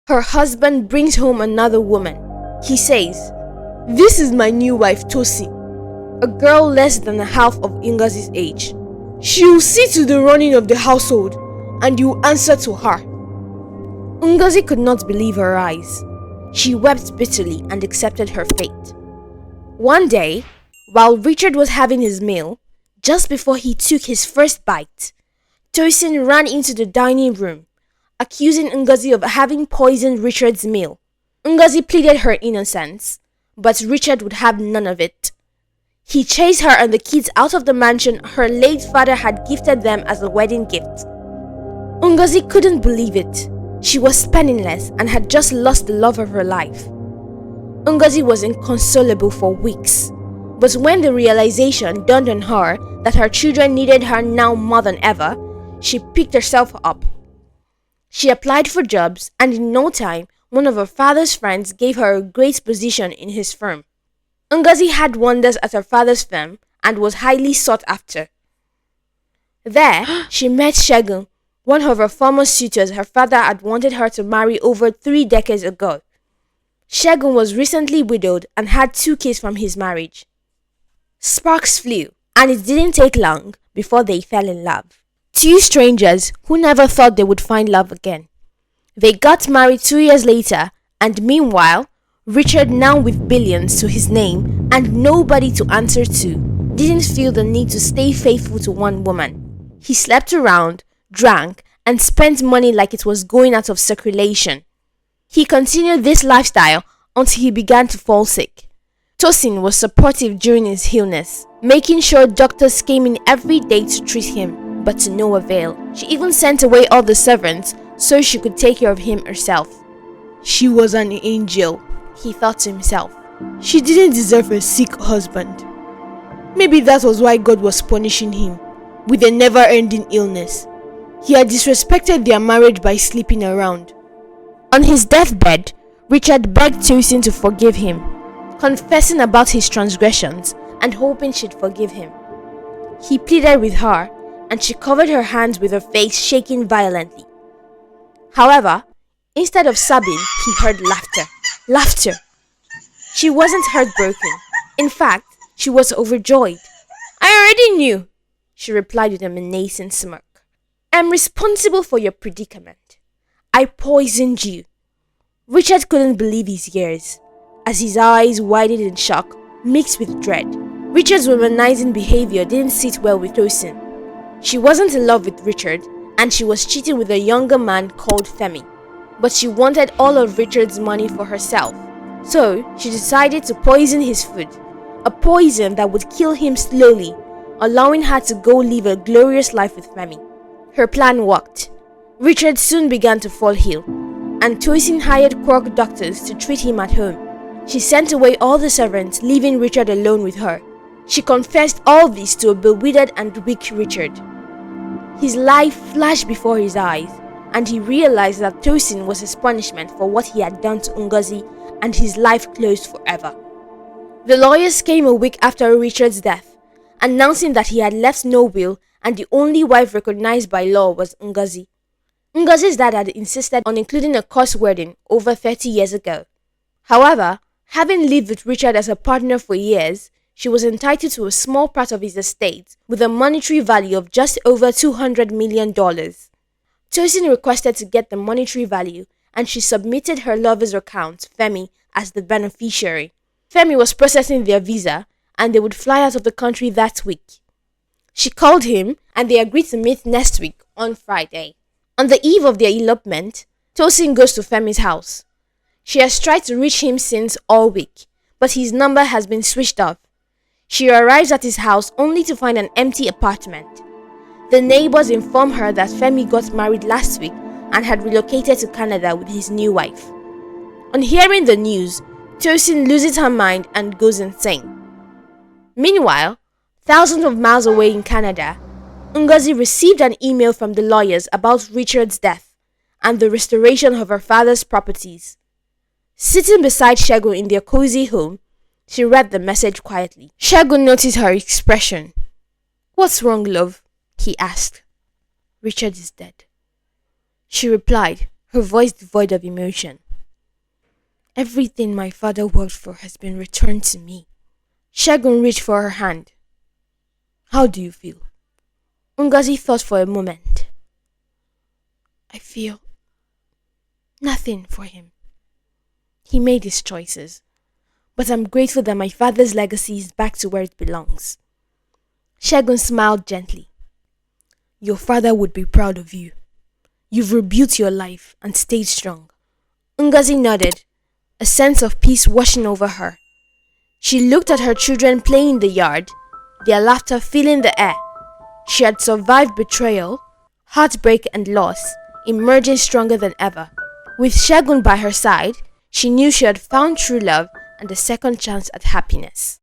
Her husband brings home another woman. He says, "This is my new wife Tosin, a girl less than half of Ngozi's age. She will see to the running of the household, and you answer to her." Ngozi could not believe her eyes. She wept bitterly and accepted her fate. One day, while Richard was having his meal, just before he took his first bite, Tosin ran into the dining room, accusing Ngozi of having poisoned Richard's meal. Ngozi pleaded her innocence, but Richard would have none of it. He chased her and the kids out of the mansion her late father had gifted them as a wedding gift. Ngozi couldn't believe it. She was penniless and had just lost the love of her life. Ngozi was inconsolable for weeks, but when the realization dawned on her that her children needed her now more than ever, she picked herself up. She applied for jobs, and in no time, one of her father's friends gave her a great position in his firm. Ngozi had wonders at her father's firm and was highly sought after. There, she met Segun, one of her former suitors her father had wanted her to marry over 3 decades ago. Segun was recently widowed and had 2 kids from his marriage. Sparks flew, and it didn't take long before they fell in love. 2 strangers who never thought they would find love again. They got married 2 years later, and meanwhile, Richard, now with billions to his name and nobody to answer to, didn't feel the need to stay faithful to one woman. He slept around, drank, and spent money like it was going out of circulation. He continued this lifestyle until he began to fall sick. Tosin was supportive during his illness, making sure doctors came in every day to treat him, but to no avail. She even sent away all the servants so she could take care of him herself. She was an angel, he thought to himself. She didn't deserve a sick husband. Maybe that was why God was punishing him with a never-ending illness. He had disrespected their marriage by sleeping around. On his deathbed, Richard begged Tosin to forgive him, confessing about his transgressions and hoping she'd forgive him. He pleaded with her, and she covered her hands with her face shaking violently. However, instead of sobbing, he heard laughter. Laughter! She wasn't heartbroken. In fact, she was overjoyed. "I already knew," she replied with a menacing smirk. "I'm responsible for your predicament. I poisoned you." Richard couldn't believe his ears, as his eyes widened in shock, mixed with dread. Richard's womanizing behavior didn't sit well with Tosin. She wasn't in love with Richard, and she was cheating with a younger man called Femi. But she wanted all of Richard's money for herself, so she decided to poison his food, a poison that would kill him slowly, allowing her to go live a glorious life with Femi. Her plan worked. Richard soon began to fall ill, and Tosin hired quack doctors to treat him at home. She sent away all the servants, leaving Richard alone with her. She confessed all this to a bewildered and weak Richard. His life flashed before his eyes, and he realized that Tosin was his punishment for what he had done to Ngozi, and his life closed forever. The lawyers came a week after Richard's death, announcing that he had left no will and the only wife recognized by law was Ngozi. Ngozi's dad had insisted on including a court wedding over 30 years ago. However, having lived with Richard as a partner for years, she was entitled to a small part of his estate with a monetary value of just over $200 million. Tosin requested to get the monetary value, and she submitted her lover's account, Femi, as the beneficiary. Femi was processing their visa, and they would fly out of the country that week. She called him, and they agreed to meet next week on Friday. On the eve of their elopement, Tosin goes to Femi's house. She has tried to reach him since all week, but his number has been switched off. She arrives at his house only to find an empty apartment. The neighbors inform her that Femi got married last week and had relocated to Canada with his new wife. On hearing the news, Tosin loses her mind and goes insane. Meanwhile, thousands of miles away in Canada, Ngozi received an email from the lawyers about Richard's death and the restoration of her father's properties. Sitting beside Segun in their cozy home, she read the message quietly. Segun noticed her expression. "What's wrong, love?" he asked. "Richard is dead," she replied, her voice devoid of emotion. Everything my father worked for has been returned to me. Segun reached for her hand. How do you feel? Ngozi thought for a moment. I feel nothing for him. He made his choices, but I'm grateful that my father's legacy is back to where it belongs. Segun smiled gently. Your father would be proud of you. You've rebuilt your life and stayed strong. Ngozi nodded, a sense of peace washing over her. She looked at her children playing in the yard, their laughter filling the air. She had survived betrayal, heartbreak and loss, emerging stronger than ever. With Segun by her side, she knew she had found true love and a second chance at happiness.